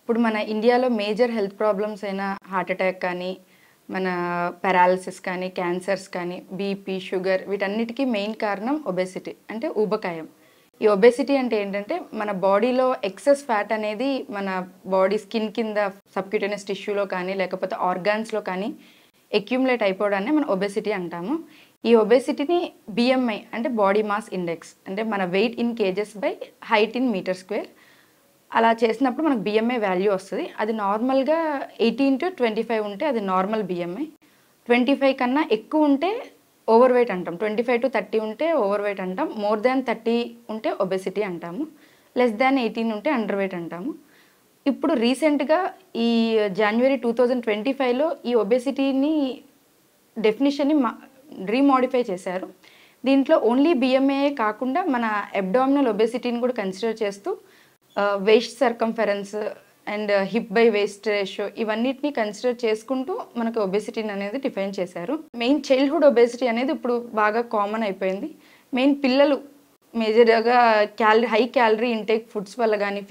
ఇప్పుడు మన ఇండియాలో మేజర్ హెల్త్ ప్రాబ్లమ్స్ అయిన హార్ట్ అటాక్ కానీ, మన పారాలిసిస్ కానీ, క్యాన్సర్స్ కానీ, బీపీ, షుగర్ వీటన్నిటికీ మెయిన్ కారణం ఒబెసిటీ అంటే ఊబకాయం. ఈ ఒబెసిటీ అంటే ఏంటంటే మన బాడీలో ఎక్సెస్ ఫ్యాట్ అనేది మన బాడీ స్కిన్ కింద సబ్క్యూటేనియస్ టిష్యూలో కానీ లేకపోతే ఆర్గాన్స్లో కానీ అక్యుములేట్ అయిపోవడాన్ని మనం ఒబెసిటీ అంటాము. ఈ ఒబెసిటీని బిఎంఐ అంటే బాడీ మాస్ ఇండెక్స్ అంటే మన weight in kgs by height in metre square అలా చేసినప్పుడు మనకు బిఎంఐ వాల్యూ వస్తుంది. అది నార్మల్గా 18-25 ఉంటే అది నార్మల్ బిఎంఐ. 25 కన్నా ఎక్కువ ఉంటే ఓవర్ వెయిట్ అంటాం. 25-30 ఉంటే ఓవర్ వెయిట్ అంటాం. మోర్ దాన్ 30 ఉంటే ఒబెసిటీ అంటాము. లెస్ దాన్ 18 ఉంటే అండర్ వెయిట్ అంటాము. ఇప్పుడు రీసెంట్గా ఈ జనవరి 2025లో ఈ ఒబెసిటీని డెఫినిషన్ని రీమోడిఫై చేశారు. దీంట్లో ఓన్లీ బిఎంఐ కాకుండా మన అబ్డామినల్ ఒబెసిటీని కూడా కన్సిడర్ చేస్తూ waist circumference and hip by waste ratio ఇవన్నిటిని కన్సిడర్ చేసుకుంటూ మనకు ఒబెసిటీని అనేది డిఫైన్ చేశారు. మెయిన్ చైల్డ్హుడ్ ఒబెసిటీ అనేది ఇప్పుడు బాగా కామన్ అయిపోయింది. మెయిన్ పిల్లలు మేజర్గా హై క్యాలరీ ఇంటేక్ ఫుడ్స్ వల్ల కానీ